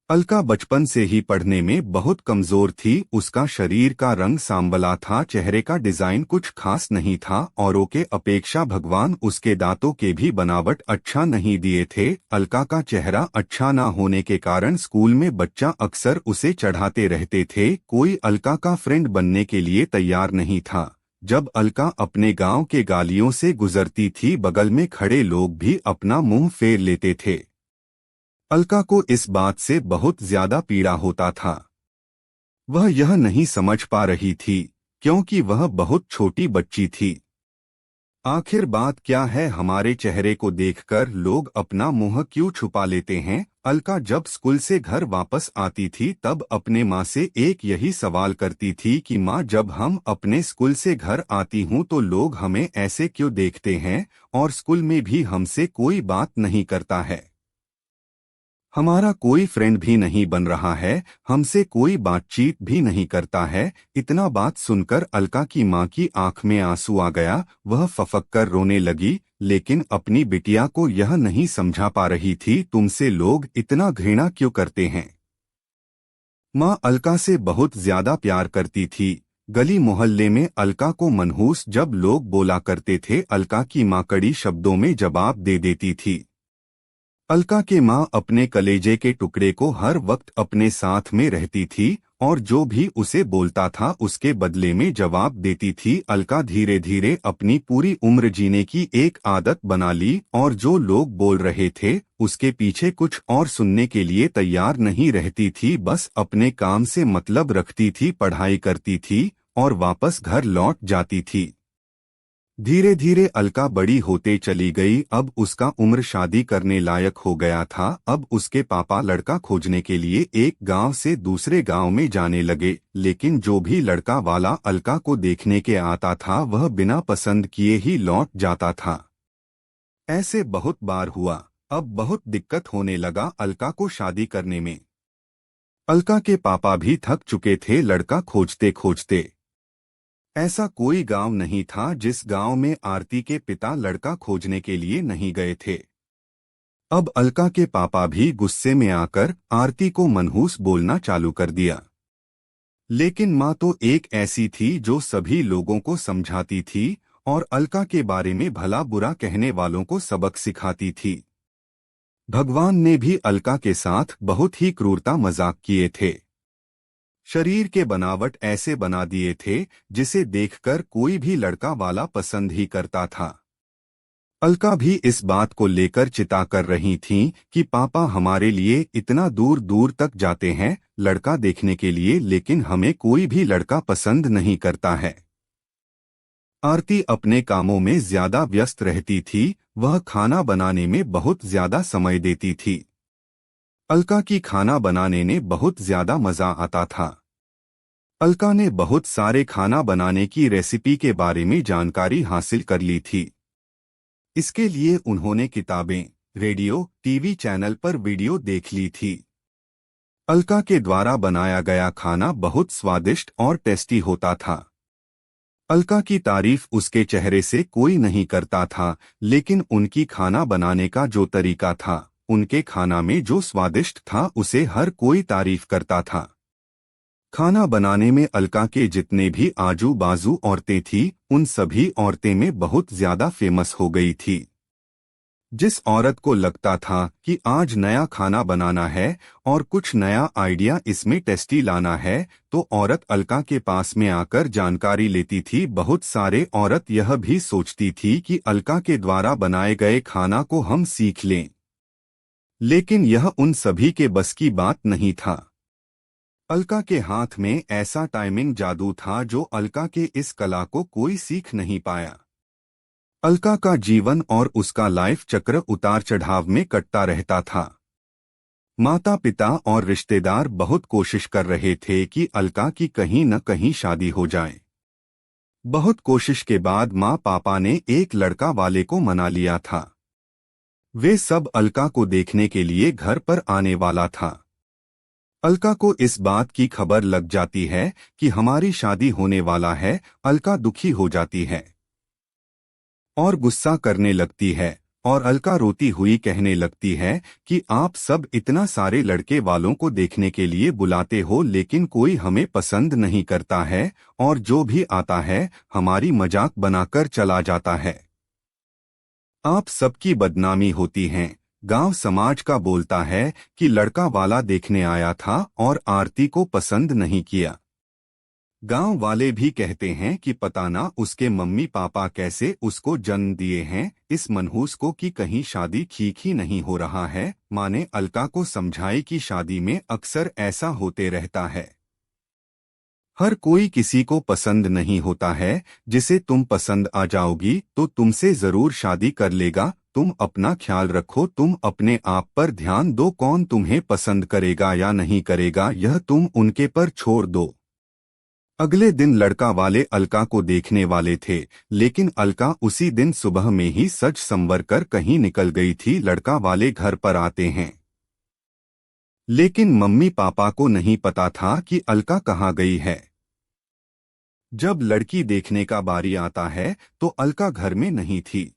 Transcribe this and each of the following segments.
अलका बचपन से ही पढ़ने में बहुत कमजोर थी। उसका शरीर का रंग सांवला था, चेहरे का डिजाइन कुछ खास नहीं था। औरों के अपेक्षा भगवान उसके दांतों के भी बनावट अच्छा नहीं दिए थे। अलका का चेहरा अच्छा ना होने के कारण स्कूल में बच्चा अक्सर उसे चढ़ाते रहते थे। कोई अलका का फ्रेंड बनने के लिए तैयार नहीं था। जब अलका अपने गांव के गालियों से गुजरती थी, बगल में खड़े लोग भी अपना मुंह फेर लेते थे। अलका को इस बात से बहुत ज्यादा पीड़ा होता था। वह यह नहीं समझ पा रही थी क्योंकि वह बहुत छोटी बच्ची थी। आखिर बात क्या है, हमारे चेहरे को देखकर लोग अपना मुंह क्यों छुपा लेते हैं। अलका जब स्कूल से घर वापस आती थी तब अपने माँ से एक यही सवाल करती थी कि माँ, जब हम अपने स्कूल से घर आती हूँ तो लोग हमें ऐसे क्यों देखते हैं और स्कूल में भी हमसे कोई बात नहीं करता है। हमारा कोई फ्रेंड भी नहीं बन रहा है, हमसे कोई बातचीत भी नहीं करता है। इतना बात सुनकर अलका की माँ की आंख में आंसू आ गया। वह फफक कर रोने लगी, लेकिन अपनी बिटिया को यह नहीं समझा पा रही थी तुमसे लोग इतना घृणा क्यों करते हैं। माँ अलका से बहुत ज्यादा प्यार करती थी। गली मोहल्ले में अलका को मनहूस जब लोग बोला करते थे, अलका की माँ कड़ी शब्दों में जवाब दे देती थी। अलका के माँ अपने कलेजे के टुकड़े को हर वक्त अपने साथ में रहती थी और जो भी उसे बोलता था उसके बदले में जवाब देती थी। अलका धीरे धीरे अपनी पूरी उम्र जीने की एक आदत बना ली और जो लोग बोल रहे थे उसके पीछे कुछ और सुनने के लिए तैयार नहीं रहती थी। बस अपने काम से मतलब रखती थी, पढ़ाई करती थी और वापस घर लौट जाती थी। धीरे धीरे अलका बड़ी होते चली गई। अब उसका उम्र शादी करने लायक हो गया था। अब उसके पापा लड़का खोजने के लिए एक गांव से दूसरे गांव में जाने लगे, लेकिन जो भी लड़का वाला अलका को देखने के आता था वह बिना पसंद किए ही लौट जाता था। ऐसे बहुत बार हुआ। अब बहुत दिक्कत होने लगा अलका को शादी करने में। अलका के पापा भी थक चुके थे लड़का खोजते खोजते। ऐसा कोई गांव नहीं था जिस गांव में आरती के पिता लड़का खोजने के लिए नहीं गए थे। अब अलका के पापा भी गुस्से में आकर आरती को मनहूस बोलना चालू कर दिया। लेकिन माँ तो एक ऐसी थी जो सभी लोगों को समझाती थी और अलका के बारे में भला बुरा कहने वालों को सबक सिखाती थी। भगवान ने भी अलका के साथ बहुत ही क्रूरता मजाक किए थे। शरीर के बनावट ऐसे बना दिए थे जिसे देखकर कोई भी लड़का वाला पसंद ही करता था। अलका भी इस बात को लेकर चिता कर रही थीं कि पापा हमारे लिए इतना दूर दूर तक जाते हैं लड़का देखने के लिए, लेकिन हमें कोई भी लड़का पसंद नहीं करता है। आरती अपने कामों में ज्यादा व्यस्त रहती थी। वह खाना बनाने में बहुत ज्यादा समय देती थी। अलका की खाना बनाने में बहुत ज्यादा मजा आता था। अलका ने बहुत सारे खाना बनाने की रेसिपी के बारे में जानकारी हासिल कर ली थी। इसके लिए उन्होंने किताबें, रेडियो, टीवी चैनल पर वीडियो देख ली थी। अलका के द्वारा बनाया गया खाना बहुत स्वादिष्ट और टेस्टी होता था। अलका की तारीफ उसके चेहरे से कोई नहीं करता था, लेकिन उनकी खाना बनाने का जो तरीका था, उनके खाना में जो स्वादिष्ट था उसे हर कोई तारीफ करता था। खाना बनाने में अलका के जितने भी आजू बाजू औरतें थीं, उन सभी औरतें में बहुत ज्यादा फेमस हो गई थी। जिस औरत को लगता था कि आज नया खाना बनाना है और कुछ नया आइडिया इसमें टेस्टी लाना है, तो औरत अलका के पास में आकर जानकारी लेती थी। बहुत सारे औरत यह भी सोचती थी कि अलका के द्वारा बनाए गए खाना को हम सीख लें, लेकिन यह उन सभी के बस की बात नहीं था। अलका के हाथ में ऐसा टाइमिंग जादू था जो अलका के इस कला को कोई सीख नहीं पाया। अलका का जीवन और उसका लाइफ चक्र उतार चढ़ाव में कटता रहता था। माता पिता और रिश्तेदार बहुत कोशिश कर रहे थे कि अलका की कहीं न कहीं शादी हो जाए। बहुत कोशिश के बाद माँ पापा ने एक लड़का वाले को मना लिया था। वे सब अलका को देखने के लिए घर पर आने वाला था। अलका को इस बात की खबर लग जाती है कि हमारी शादी होने वाला है। अलका दुखी हो जाती है और गुस्सा करने लगती है और अलका रोती हुई कहने लगती है कि आप सब इतना सारे लड़के वालों को देखने के लिए बुलाते हो लेकिन कोई हमें पसंद नहीं करता है और जो भी आता है हमारी मजाक बनाकर चला जाता है। आप सबकी बदनामी होती है। गांव समाज का बोलता है कि लड़का वाला देखने आया था और आरती को पसंद नहीं किया। गांव वाले भी कहते हैं कि पता ना उसके मम्मी पापा कैसे उसको जन्म दिए हैं इस मनहूस को कि कहीं शादी ठीक ही नहीं हो रहा है। माँ ने अलका को समझाई कि शादी में अक्सर ऐसा होते रहता है। हर कोई किसी को पसंद नहीं होता है। जिसे तुम पसंद आ जाओगी तो तुमसे जरूर शादी कर लेगा। तुम अपना ख्याल रखो, तुम अपने आप पर ध्यान दो। कौन तुम्हें पसंद करेगा या नहीं करेगा यह तुम उनके पर छोड़ दो। अगले दिन लड़का वाले अलका को देखने वाले थे लेकिन अलका उसी दिन सुबह में ही सज संवर कर कहीं निकल गई थी। लड़का वाले घर पर आते हैं लेकिन मम्मी पापा को नहीं पता था कि अलका कहाँ गई है। जब लड़की देखने का बारी आता है तो अलका घर में नहीं थी।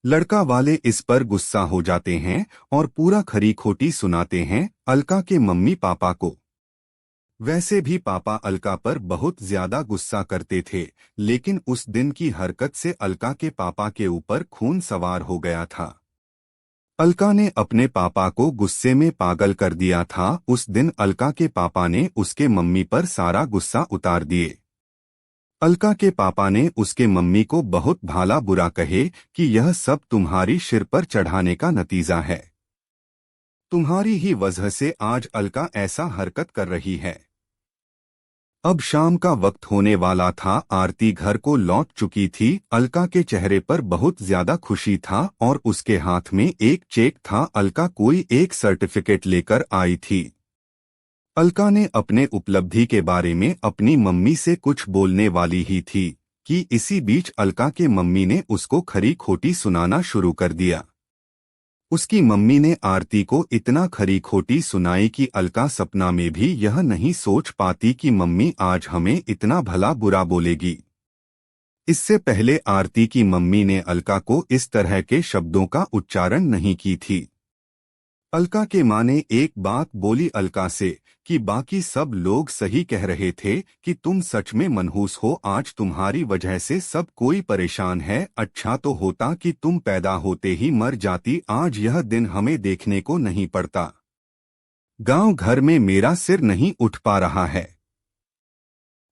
लड़का वाले इस पर गुस्सा हो जाते हैं और पूरा खरी खोटी सुनाते हैं अलका के मम्मी पापा को। वैसे भी पापा अलका पर बहुत ज्यादा गुस्सा करते थे लेकिन उस दिन की हरकत से अलका के पापा के ऊपर खून सवार हो गया था। अलका ने अपने पापा को गुस्से में पागल कर दिया था। उस दिन अलका के पापा ने उसके मम्मी पर सारा गुस्सा उतार दिए। अलका के पापा ने उसके मम्मी को बहुत भाला बुरा कहे कि यह सब तुम्हारी सिर पर चढ़ाने का नतीजा है। तुम्हारी ही वजह से आज अलका ऐसा हरकत कर रही है। अब शाम का वक्त होने वाला था। आरती घर को लौट चुकी थी। अलका के चेहरे पर बहुत ज्यादा खुशी था और उसके हाथ में एक चेक था। अलका कोई एक सर्टिफिकेट लेकर आई थी। अलका ने अपने उपलब्धि के बारे में अपनी मम्मी से कुछ बोलने वाली ही थी कि इसी बीच अलका के मम्मी ने उसको खरी खोटी सुनाना शुरू कर दिया। उसकी मम्मी ने आरती को इतना खरी खोटी सुनाई कि अलका सपना में भी यह नहीं सोच पाती कि मम्मी आज हमें इतना भला बुरा बोलेगी। इससे पहले आरती की मम्मी ने अलका को इस तरह के शब्दों का उच्चारण नहीं की थी। अलका के माँ ने एक बात बोली अलका से कि बाकी सब लोग सही कह रहे थे कि तुम सच में मनहूस हो। आज तुम्हारी वजह से सब कोई परेशान है। अच्छा तो होता कि तुम पैदा होते ही मर जाती। आज यह दिन हमें देखने को नहीं पड़ता। गांव घर में मेरा सिर नहीं उठ पा रहा है।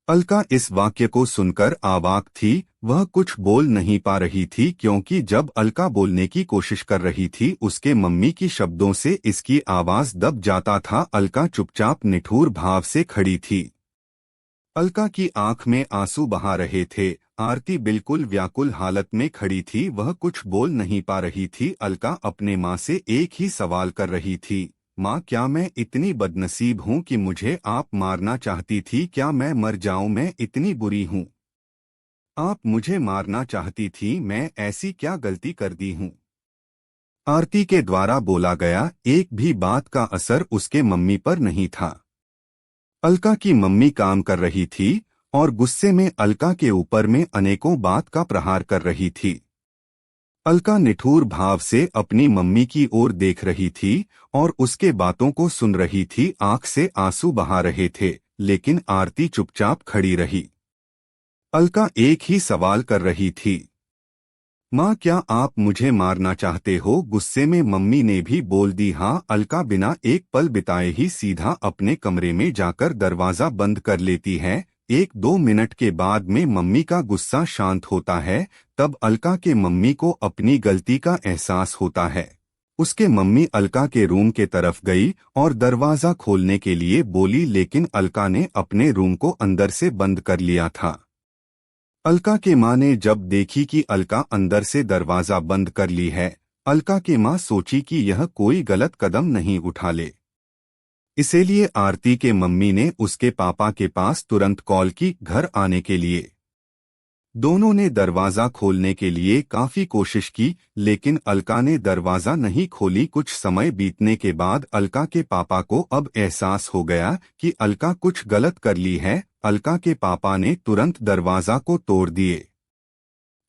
अलका इस वाक्य को सुनकर अवाक थी। वह कुछ बोल नहीं पा रही थी क्योंकि जब अलका बोलने की कोशिश कर रही थी उसके मम्मी की शब्दों से इसकी आवाज दब जाता था। अलका चुपचाप निठुर भाव से खड़ी थी। अलका की आंख में आंसू बहा रहे थे। आरती बिल्कुल व्याकुल हालत में खड़ी थी। वह कुछ बोल नहीं पा रही थी। अलका अपने माँ से एक ही सवाल कर रही थी, माँ क्या मैं इतनी बदनसीब हूँ कि मुझे आप मारना चाहती थी? क्या मैं मर जाऊं? मैं इतनी बुरी हूँ? आप मुझे मारना चाहती थी? मैं ऐसी क्या गलती कर दी हूँ? आरती के द्वारा बोला गया एक भी बात का असर उसके मम्मी पर नहीं था। अलका की मम्मी काम कर रही थी और गुस्से में अलका के ऊपर में अनेकों बात का प्रहार कर रही थी। अलका निठुर भाव से अपनी मम्मी की ओर देख रही थी और उसके बातों को सुन रही थी। आंख से आंसू बहा रहे थे लेकिन आरती चुपचाप खड़ी रही। अलका एक ही सवाल कर रही थी, माँ क्या आप मुझे मारना चाहते हो? गुस्से में मम्मी ने भी बोल दी हाँ। अलका बिना एक पल बिताए ही सीधा अपने कमरे में जाकर दरवाजा बंद कर लेती है। 1-2 मिनट के बाद में मम्मी का गुस्सा शांत होता है। तब अलका के मम्मी को अपनी गलती का एहसास होता है। उसके मम्मी अलका के रूम के तरफ गई और दरवाजा खोलने के लिए बोली लेकिन अलका ने अपने रूम को अंदर से बंद कर लिया था। अलका के माँ ने जब देखी कि अलका अंदर से दरवाजा बंद कर ली है, अलका के माँ सोची कि यह कोई गलत कदम नहीं उठा ले। इसीलिए आरती के मम्मी ने उसके पापा के पास तुरंत कॉल की घर आने के लिए। दोनों ने दरवाजा खोलने के लिए काफी कोशिश की लेकिन अलका ने दरवाजा नहीं खोली। कुछ समय बीतने के बाद अलका के पापा को अब एहसास हो गया कि अलका कुछ गलत कर ली है। अलका के पापा ने तुरंत दरवाजा को तोड़ दिए।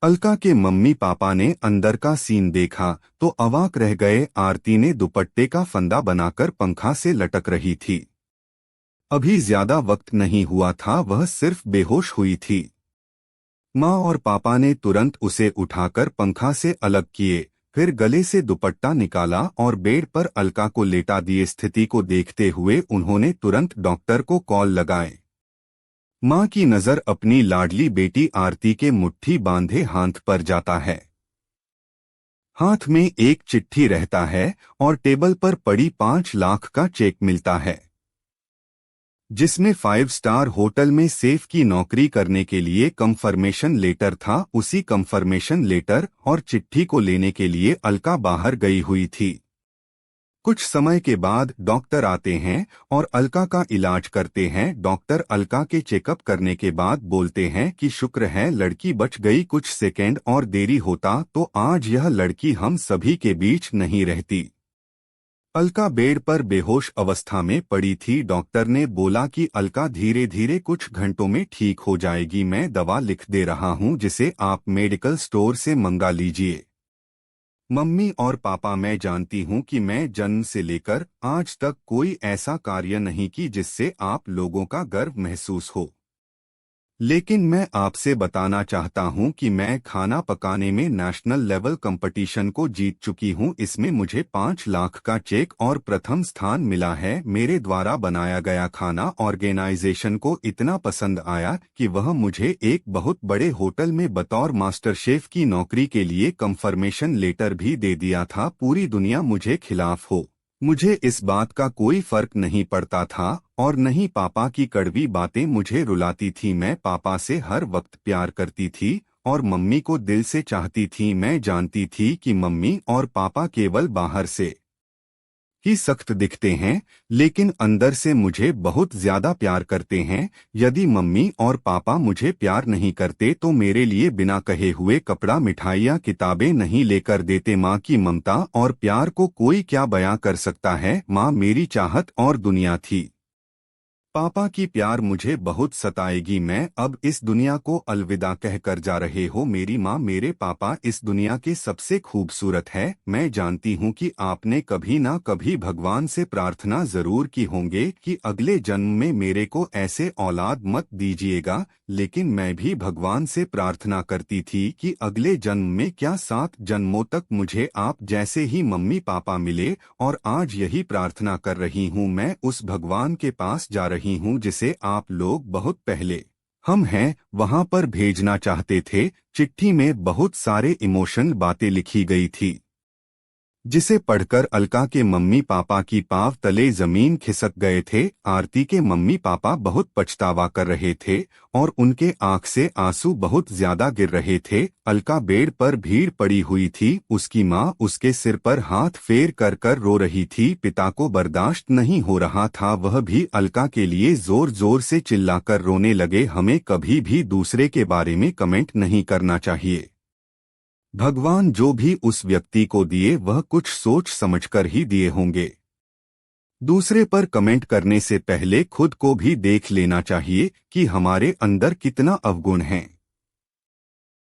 अलका के मम्मी पापा ने अंदर का सीन देखा तो अवाक रह गए। आरती ने दुपट्टे का फंदा बनाकर पंखा से लटक रही थी। अभी ज्यादा वक्त नहीं हुआ था, वह सिर्फ बेहोश हुई थी। माँ और पापा ने तुरंत उसे उठाकर पंखा से अलग किए, फिर गले से दुपट्टा निकाला और बेड पर अलका को लेटा दिए। स्थिति को देखते हुए उन्होंने तुरंत डॉक्टर को कॉल लगाए। माँ की नजर अपनी लाडली बेटी आरती के मुट्ठी बांधे हाथ पर जाता है। हाथ में एक चिट्ठी रहता है और टेबल पर पड़ी 5 लाख का चेक मिलता है, जिसमें 5 स्टार होटल में सेफ की नौकरी करने के लिए कंफर्मेशन लेटर था। उसी कंफर्मेशन लेटर और चिट्ठी को लेने के लिए अलका बाहर गई हुई थी। कुछ समय के बाद डॉक्टर आते हैं और अलका का इलाज करते हैं। डॉक्टर अलका के चेकअप करने के बाद बोलते हैं कि शुक्र है लड़की बच गई। कुछ सेकंड और देरी होता तो आज यह लड़की हम सभी के बीच नहीं रहती। अलका बेड पर बेहोश अवस्था में पड़ी थी। डॉक्टर ने बोला कि अलका धीरे धीरे कुछ घंटों में ठीक हो जाएगी। मैं दवा लिख दे रहा हूं, जिसे आप मेडिकल स्टोर से मंगा लीजिए। मम्मी और पापा, मैं जानती हूँ कि मैं जन्म से लेकर आज तक कोई ऐसा कार्य नहीं की जिससे आप लोगों का गर्व महसूस हो, लेकिन मैं आपसे बताना चाहता हूँ कि मैं खाना पकाने में नेशनल लेवल कंपटीशन को जीत चुकी हूँ। इसमें मुझे 5 लाख का चेक और प्रथम स्थान मिला है। मेरे द्वारा बनाया गया खाना ऑर्गेनाइजेशन को इतना पसंद आया कि वह मुझे एक बहुत बड़े होटल में बतौर मास्टर शेफ की नौकरी के लिए कंफर्मेशन लेटर भी दे दिया था। पूरी दुनिया मुझे खिलाफ हो, मुझे इस बात का कोई फर्क नहीं पड़ता था और न ही पापा की कड़वी बातें मुझे रुलाती थी। मैं पापा से हर वक्त प्यार करती थी और मम्मी को दिल से चाहती थी। मैं जानती थी कि मम्मी और पापा केवल बाहर से ही सख्त दिखते हैं, लेकिन अंदर से मुझे बहुत ज्यादा प्यार करते हैं। यदि मम्मी और पापा मुझे प्यार नहीं करते तो मेरे लिए बिना कहे हुए कपड़ा, मिठाइयाँ, किताबें नहीं लेकर देते। माँ की ममता और प्यार को कोई क्या बयां कर सकता है। माँ मेरी चाहत और दुनिया थी। पापा की प्यार मुझे बहुत सताएगी। मैं अब इस दुनिया को अलविदा कहकर जा रहे हो। मेरी माँ, मेरे पापा इस दुनिया के सबसे खूबसूरत है। मैं जानती हूँ कि आपने कभी ना कभी भगवान से प्रार्थना जरूर की होंगे कि अगले जन्म में मेरे को ऐसे औलाद मत दीजिएगा, लेकिन मैं भी भगवान से प्रार्थना करती थी कि अगले जन्म में क्या 7 जन्मों तक मुझे आप जैसे ही मम्मी पापा मिले, और आज यही प्रार्थना कर रही हूँ। मैं उस भगवान के पास जा रही हूँ जिसे आप लोग बहुत पहले हम हैं वहाँ पर भेजना चाहते थे। चिट्ठी में बहुत सारे इमोशनल बातें लिखी गई थी, जिसे पढ़कर अलका के मम्मी पापा की पांव तले जमीन खिसक गए थे। आरती के मम्मी पापा बहुत पछतावा कर रहे थे और उनके आंख से आंसू बहुत ज्यादा गिर रहे थे। अलका बेड पर भीड़ पड़ी हुई थी। उसकी माँ उसके सिर पर हाथ फेर कर कर रो रही थी। पिता को बर्दाश्त नहीं हो रहा था, वह भी अलका के लिए जोर जोर से चिल्लाकर रोने लगे। हमें कभी भी दूसरे के बारे में कमेंट नहीं करना चाहिए। भगवान जो भी उस व्यक्ति को दिए वह कुछ सोच समझकर ही दिए होंगे। दूसरे पर कमेंट करने से पहले खुद को भी देख लेना चाहिए कि हमारे अंदर कितना अवगुण है।